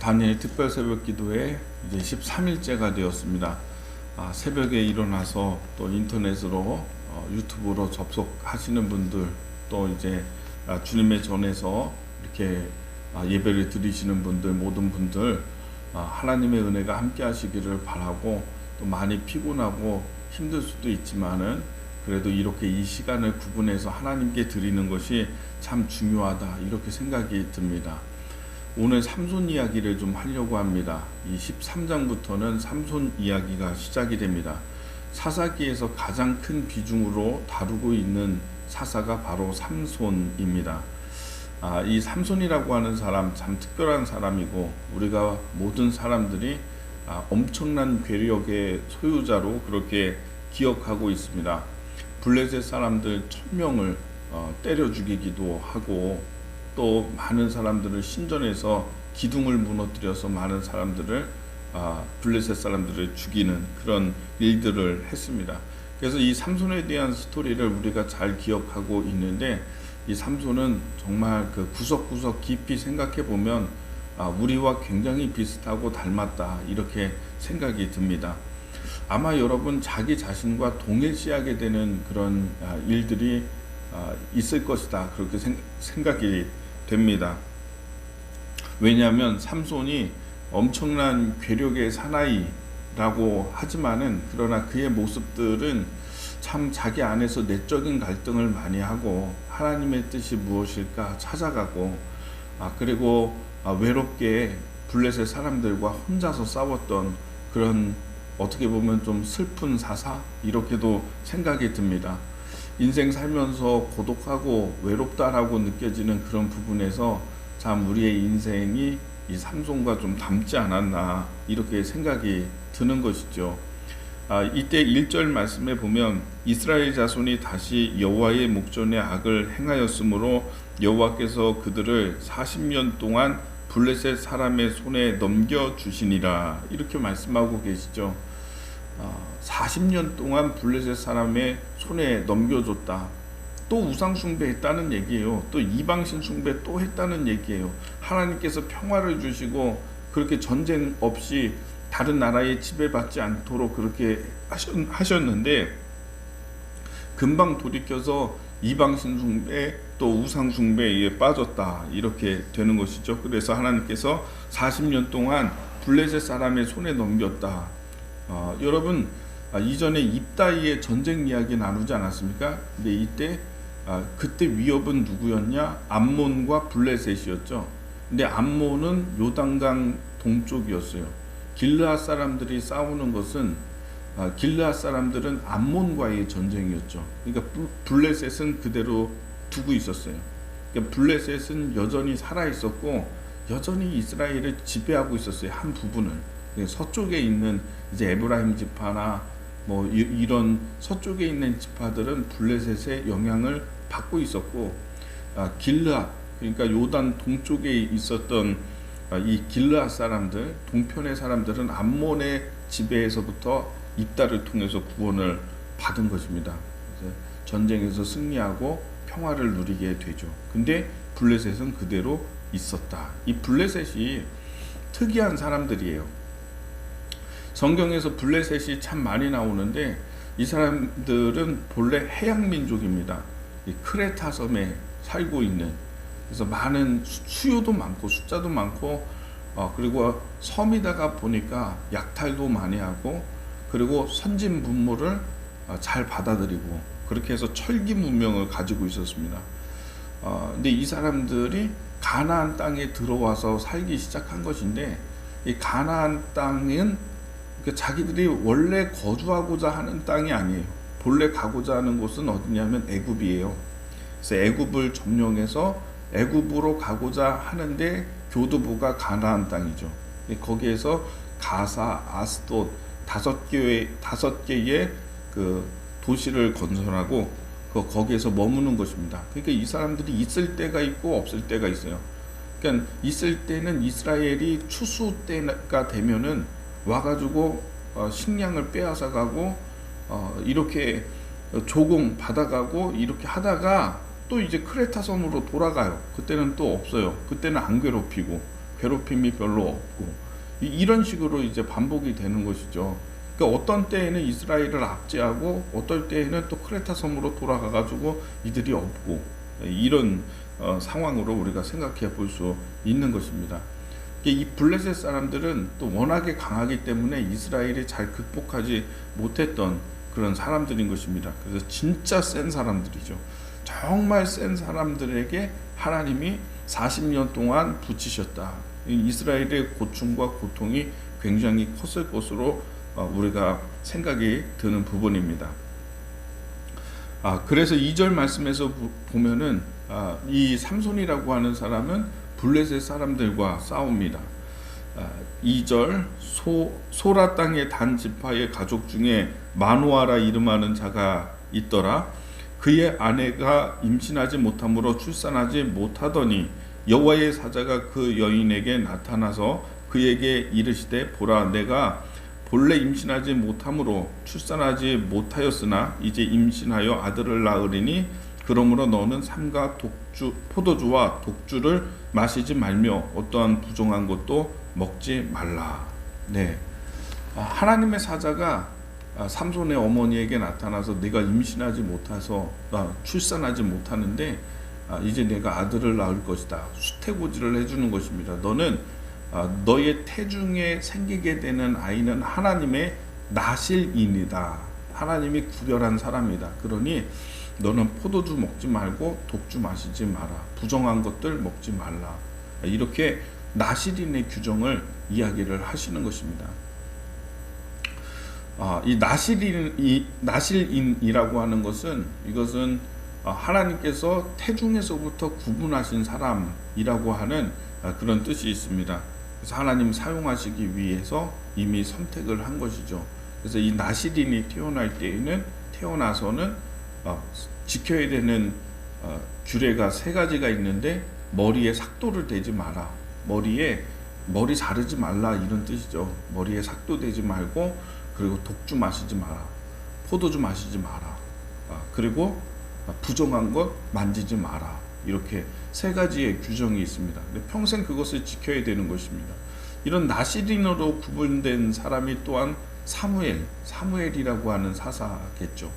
다니엘 특별 새벽 기도회 이제 13일째가 되었습니다. 새벽에 일어나서 또 인터넷으로 유튜브로 접속하시는 분들, 또 이제 주님의 전에서 이렇게 예배를 드리시는 분들, 모든 분들 하나님의 은혜가 함께 하시기를 바라고, 또 많이 피곤하고 힘들 수도 있지만은 그래도 이렇게 이 시간을 구분해서 하나님께 드리는 것이 참 중요하다, 이렇게 생각이 듭니다. 오늘 삼손 이야기를 좀 하려고 합니다. 이 13장부터는 삼손 이야기가 시작이 됩니다. 사사기에서 가장 큰 비중으로 다루고 있는 사사가 바로 삼손입니다. 이 삼손이라고 하는 사람 참 특별한 사람이고, 우리가 모든 사람들이 엄청난 괴력의 소유자로 그렇게 기억하고 있습니다. 블레셋 사람들 1000명을 때려 죽이기도 하고, 또 많은 사람들을 신전에서 기둥을 무너뜨려서 많은 사람들을 블레셋 사람들을 죽이는 그런 일들을 했습니다. 그래서 이 삼손에 대한 스토리를 우리가 잘 기억하고 있는데, 이 삼손은 정말 그 구석구석 깊이 생각해 보면 우리와 굉장히 비슷하고 닮았다, 이렇게 생각이 듭니다. 아마 여러분 자기 자신과 동일시하게 되는 그런 일들이 있을 것이다, 그렇게 생각이 됩니다. 왜냐하면 삼손이 엄청난 괴력의 사나이라고 하지만은, 그러나 그의 모습들은 참 자기 안에서 내적인 갈등을 많이 하고, 하나님의 뜻이 무엇일까 찾아가고, 그리고 외롭게 블레셋 사람들과 혼자서 싸웠던 그런, 어떻게 보면 좀 슬픈 사사, 이렇게도 생각이 듭니다. 인생 살면서 고독하고 외롭다라고 느껴지는 그런 부분에서 참 우리의 인생이 이 삼손과 좀 닮지 않았나, 이렇게 생각이 드는 것이죠. 이때 1절 말씀에 보면, 이스라엘 자손이 다시 여호와의 목전에 악을 행하였으므로 여호와께서 그들을 40년 동안 블레셋 사람의 손에 넘겨주시니라, 이렇게 말씀하고 계시죠. 40년 동안 블레셋 사람의 손에 넘겨줬다. 또 우상 숭배했다는 얘기예요. 또 이방신 숭배 또 했다는 얘기예요. 하나님께서 평화를 주시고 그렇게 전쟁 없이 다른 나라에 지배받지 않도록 그렇게 하셨는데, 금방 돌이켜서 이방신 숭배 또 우상 숭배에 빠졌다, 이렇게 되는 것이죠. 그래서 하나님께서 40년 동안 블레셋 사람의 손에 넘겼다. 여러분, 이전에 입다이의 전쟁 이야기 나누지 않았습니까? 근데 이때 그때 위협은 누구였냐? 암몬과 블레셋이었죠. 근데 암몬은 요단강 동쪽이었어요. 길르앗 사람들이 싸우는 것은, 길르앗 사람들은 암몬과의 전쟁이었죠. 그러니까 블레셋은 그대로 두고 있었어요. 그러니까 블레셋은 여전히 살아 있었고 여전히 이스라엘을 지배하고 있었어요. 한 부분을. 서쪽에 있는 이제 에브라임 지파나 뭐 이런 서쪽에 있는 지파들은 블레셋의 영향을 받고 있었고, 길르앗, 그러니까 요단 동쪽에 있었던 이 길르앗 사람들, 동편의 사람들은 암몬의 지배에서부터 입다를 통해서 구원을 받은 것입니다. 그래서 전쟁에서 승리하고 평화를 누리게 되죠. 근데 블레셋은 그대로 있었다. 이 블레셋이 특이한 사람들이에요. 성경에서 블레셋이 참 많이 나오는데, 이 사람들은 본래 해양 민족입니다. 이 크레타 섬에 살고 있는, 그래서 많은 수요도 많고 숫자도 많고, 그리고 섬이다가 보니까 약탈도 많이 하고, 그리고 선진 문물을 잘 받아들이고, 그렇게 해서 철기 문명을 가지고 있었습니다. 근데 이 사람들이 가나안 땅에 들어와서 살기 시작한 것인데, 이 가나안 땅은 자기들이 원래 거주하고자 하는 땅이 아니에요. 본래 가고자 하는 곳은 어디냐면 애굽이에요. 그래서 애굽을 점령해서 애굽으로 가고자 하는데, 교두보가 가나안 땅이죠. 거기에서 가사, 아스돗 5개의 그 도시를 건설하고 거기에서 머무는 것입니다. 그러니까 이 사람들이 있을 때가 있고 없을 때가 있어요. 그러니까 있을 때는 이스라엘이 추수 때가 되면은 와가지고 식량을 빼앗아 가고, 이렇게 조공 받아가고, 이렇게 하다가 또 이제 크레타 섬으로 돌아가요. 그때는 또 없어요. 그때는 안 괴롭히고. 괴롭힘이 별로 없고 이런 식으로 이제 반복이 되는 것이죠. 그러니까 어떤 때에는 이스라엘을 압제하고 어떨 때에는 또 크레타 섬으로 돌아가 가지고 이들이 없고 이런 상황으로 우리가 생각해 볼 수 있는 것입니다. 이 블레셋 사람들은 또 워낙에 강하기 때문에 이스라엘이 잘 극복하지 못했던 그런 사람들인 것입니다. 그래서 진짜 센 사람들이죠. 정말 센 사람들에게 하나님이 40년 동안 붙이셨다. 이스라엘의 고충과 고통이 굉장히 컸을 것으로 우리가 생각이 드는 부분입니다. 그래서 2절 말씀에서 보면은 이 삼손이라고 하는 사람은 블레셋 사람들과 싸웁니다. 2절 소라 땅의 단 지파의 가족 중에 마노아라 이름하는 자가 있더라. 그의 아내가 임신하지 못함으로 출산하지 못하더니 여호와의 사자가 그 여인에게 나타나서 그에게 이르시되 보라 내가 본래 임신하지 못함으로 출산하지 못하였으나 이제 임신하여 아들을 낳으리니 그러므로 너는 삼가 포도주와 독주를 마시지 말며 어떠한 부정한 것도 먹지 말라. 네, 하나님의 사자가 삼손의 어머니에게 나타나서 내가 임신하지 못해서 출산하지 못하는데 이제 내가 아들을 낳을 것이다. 수태고지를 해주는 것입니다. 너는 너의 태중에 생기게 되는 아이는 하나님의 나실인이다. 하나님이 구별한 사람이다. 그러니 너는 포도주 먹지 말고 독주 마시지 마라. 부정한 것들 먹지 말라. 이렇게 나실인의 규정을 이야기를 하시는 것입니다. 이 나실인이라고 하는 것은 이것은 하나님께서 태중에서부터 구분하신 사람이라고 하는 그런 뜻이 있습니다. 그래서 하나님 사용하시기 위해서 이미 선택을 한 것이죠. 그래서 이 나실인이 태어나서는 지켜야 되는 규례가 3가지가 있는데 머리에 삭도를 대지 마라. 머리 자르지 말라 이런 뜻이죠. 머리에 삭도 대지 말고 그리고 독주 마시지 마라. 포도주 마시지 마라. 그리고 부정한 것 만지지 마라. 이렇게 3가지의 규정이 있습니다. 근데 평생 그것을 지켜야 되는 것입니다. 이런 나실인으로 구분된 사람이 또한 사무엘이라고 하는 사사겠죠.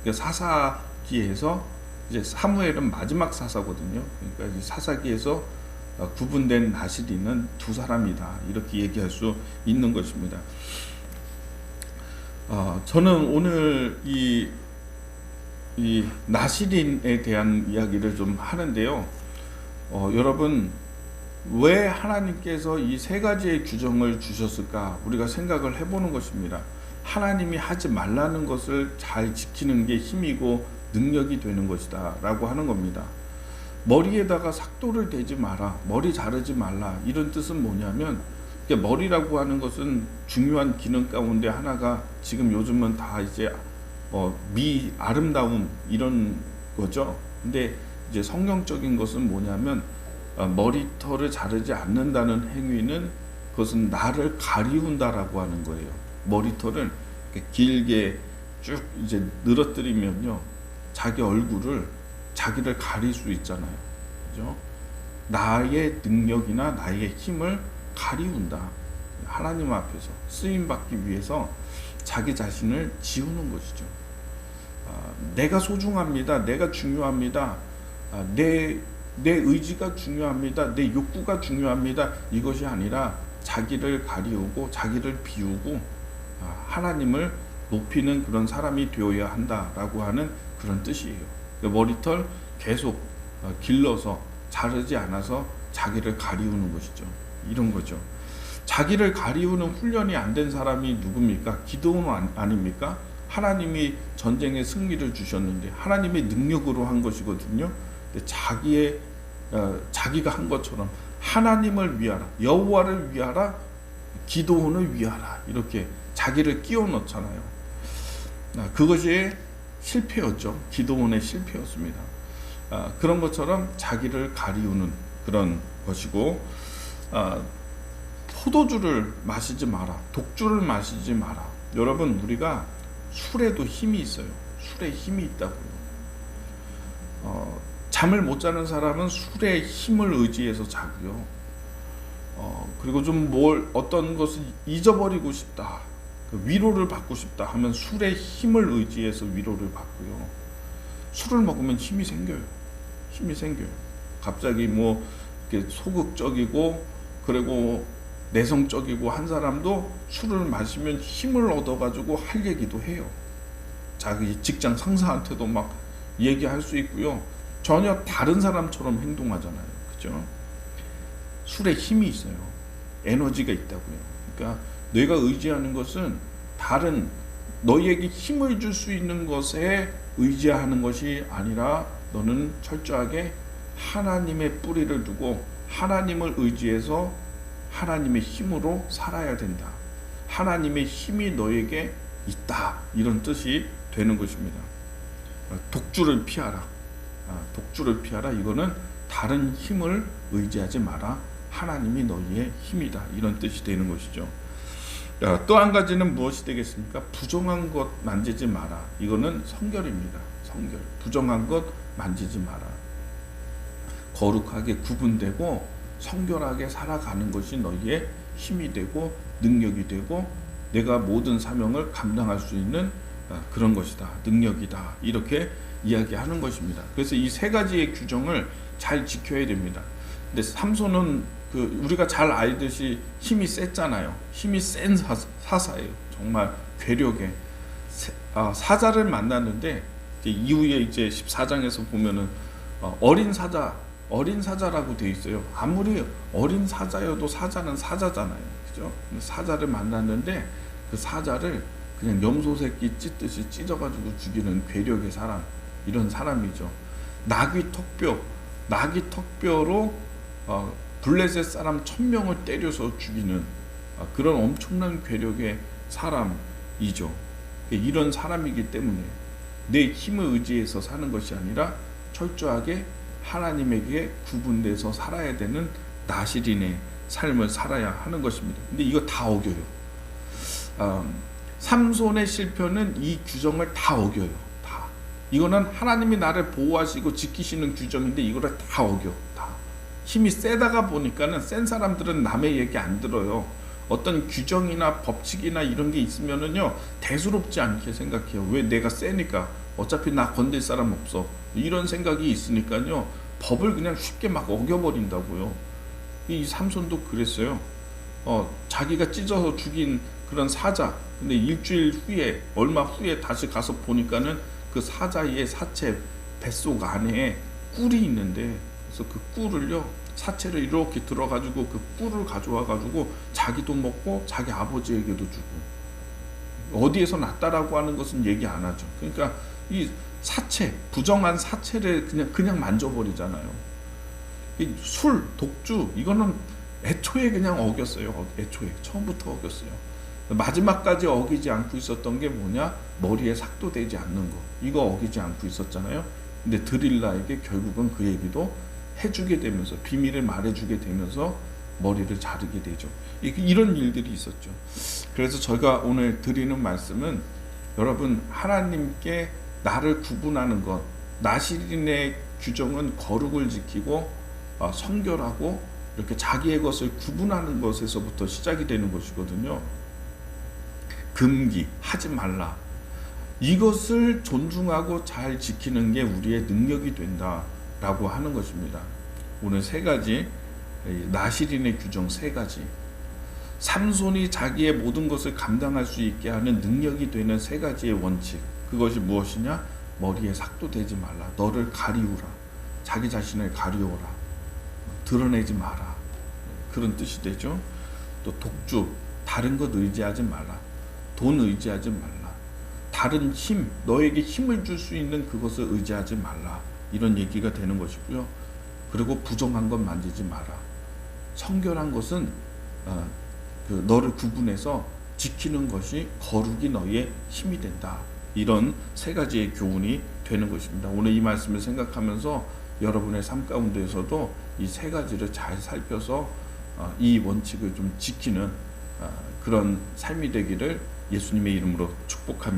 그러니까 사사기에서 이제 사무엘은 마지막 사사거든요. 그러니까 이 사사기에서 구분된 나실인은 2사람이다. 이렇게 얘기할 수 있는 것입니다. 저는 오늘 이 나실인에 대한 이야기를 좀 하는데요. 여러분 왜 하나님께서 이 3가지의 규정을 주셨을까? 우리가 생각을 해보는 것입니다. 하나님이 하지 말라는 것을 잘 지키는 게 힘이고 능력이 되는 것이다 라고 하는 겁니다. 머리에다가 삭도를 대지 마라, 머리 자르지 말라, 이런 뜻은 뭐냐면 머리라고 하는 것은 중요한 기능 가운데 하나가 지금 요즘은 다 이제 아름다움 이런 거죠. 근데 이제 성경적인 것은 뭐냐면 머리털을 자르지 않는다는 행위는 그것은 나를 가리운다라고 하는 거예요. 머리털을 길게 쭉 이제 늘어뜨리면요, 자기 얼굴을 자기를 가릴 수 있잖아요. 그죠? 나의 능력이나 나의 힘을 가리운다. 하나님 앞에서 쓰임 받기 위해서 자기 자신을 지우는 것이죠. 내가 소중합니다. 내가 중요합니다. 내 의지가 중요합니다. 내 욕구가 중요합니다. 이것이 아니라 자기를 가리우고 자기를 비우고 하나님을 높이는 그런 사람이 되어야 한다라고 하는 그런 뜻이에요. 머리털 계속 길러서 자르지 않아서 자기를 가리우는 것이죠. 이런 거죠. 자기를 가리우는 훈련이 안 된 사람이 누굽니까? 기드온 아닙니까? 하나님이 전쟁에 승리를 주셨는데 하나님의 능력으로 한 것이거든요. 근데 자기가 한 것처럼 하나님을 위하라, 여호와를 위하라, 기드온을 위하라, 이렇게 자기를 끼워 넣잖아요. 그것이 실패였죠. 기드온의 실패였습니다. 그런 것처럼 자기를 가리우는 그런 것이고, 포도주를 마시지 마라, 독주를 마시지 마라. 여러분, 우리가 술에도 힘이 있어요. 술에 힘이 있다고요. 잠을 못 자는 사람은 술의 힘을 의지해서 자고요. 그리고 좀 어떤 것을 잊어버리고 싶다, 그 위로를 받고 싶다 하면 술의 힘을 의지해서 위로를 받고요. 술을 먹으면 힘이 생겨요. 갑자기 뭐 이렇게 소극적이고 그리고 내성적이고 한 사람도 술을 마시면 힘을 얻어가지고 할 얘기도 해요. 자기 직장 상사한테도 막 얘기할 수 있고요. 전혀 다른 사람처럼 행동하잖아요. 그죠? 술에 힘이 있어요. 에너지가 있다고요. 그러니까 내가 의지하는 것은 다른 너희에게 힘을 줄 수 있는 것에 의지하는 것이 아니라 너는 철저하게 하나님의 뿌리를 두고 하나님을 의지해서 하나님의 힘으로 살아야 된다. 하나님의 힘이 너에게 있다. 이런 뜻이 되는 것입니다. 독주를 피하라. 이거는 다른 힘을 의지하지 마라. 하나님이 너희의 힘이다. 이런 뜻이 되는 것이죠. 또 한 가지는 무엇이 되겠습니까? 부정한 것 만지지 마라. 이거는 성결입니다. 성결. 부정한 것 만지지 마라. 거룩하게 구분되고 성결하게 살아가는 것이 너희의 힘이 되고 능력이 되고 내가 모든 사명을 감당할 수 있는 그런 것이다. 능력이다. 이렇게 이야기하는 것입니다. 그래서 이 세 가지의 규정을 잘 지켜야 됩니다. 근데 삼손은 우리가 잘 알듯이 힘이 셌잖아요. 힘이 센 사사예요. 정말 괴력에 사자를 만났는데 이후에 이제 14장에서 보면은 어린 사자라고 돼 있어요. 아무리 어린 사자여도 사자는 사자잖아요. 그죠? 사자를 만났는데 그 사자를 그냥 염소 새끼 찢듯이 찢어가지고 죽이는 괴력의 사람, 이런 사람이죠. 나귀 턱뼈로 블레셋 사람 1000명을 때려서 죽이는 그런 엄청난 괴력의 사람이죠. 이런 사람이기 때문에 내 힘을 의지해서 사는 것이 아니라 철저하게 하나님에게 구분돼서 살아야 되는 나실인의 삶을 살아야 하는 것입니다. 근데 이거 다 어겨요. 삼손의 실패는 이 규정을 다 어겨요. 다. 이거는 하나님이 나를 보호하시고 지키시는 규정인데 이거를 다 어겨. 다. 힘이 세다가 보니까는 센 사람들은 남의 얘기 안 들어요. 어떤 규정이나 법칙이나 이런 게 있으면은요 대수롭지 않게 생각해요. 왜? 내가 세니까 어차피 나 건들 사람 없어. 이런 생각이 있으니까요 법을 그냥 쉽게 막 어겨버린다고요. 이 삼손도 그랬어요. 자기가 찢어서 죽인 그런 사자. 근데 일주일 후에 얼마 후에 다시 가서 보니까는 그 사자의 사체 뱃속 안에 꿀이 있는데 그래서 그 꿀을요 사체를 이렇게 들어가지고 그 꿀을 가져와가지고 자기도 먹고 자기 아버지에게도 주고 어디에서 났다라고 하는 것은 얘기 안 하죠. 그러니까 이 사체 부정한 사체를 그냥 만져버리잖아요. 이 술 독주 이거는 애초에 그냥 어겼어요. 애초에 처음부터 어겼어요. 마지막까지 어기지 않고 있었던 게 뭐냐? 머리에 삭도 되지 않는 거. 이거 어기지 않고 있었잖아요. 근데 드릴라에게 결국은 그 얘기도 해주게 되면서 비밀을 말해주게 되면서 머리를 자르게 되죠. 이런 일들이 있었죠. 그래서 저희가 오늘 드리는 말씀은 여러분 하나님께 나를 구분하는 것, 나실인의 규정은 거룩을 지키고 성결하고 이렇게 자기의 것을 구분하는 것에서부터 시작이 되는 것이거든요. 금기, 하지 말라. 이것을 존중하고 잘 지키는 게 우리의 능력이 된다라고 하는 것입니다. 오늘 세 가지, 나실인의 규정 세 가지. 삼손이 자기의 모든 것을 감당할 수 있게 하는 능력이 되는 세 가지의 원칙. 그것이 무엇이냐? 머리에 삭도 대지 말라. 너를 가리우라. 자기 자신을 가리워라. 드러내지 마라. 그런 뜻이 되죠. 또 독주, 다른 것 의지하지 말라. 돈 의지하지 말라. 다른 힘, 너에게 힘을 줄 수 있는 그것을 의지하지 말라. 이런 얘기가 되는 것이고요. 그리고 부정한 것 만지지 마라. 성결한 것은 너를 구분해서 지키는 것이 거룩이 너의 힘이 된다. 이런 세 가지의 교훈이 되는 것입니다. 오늘 이 말씀을 생각하면서 여러분의 삶 가운데에서도 이 세 가지를 잘 살펴서 이 원칙을 좀 지키는 그런 삶이 되기를 예수님의 이름으로 축복합니다.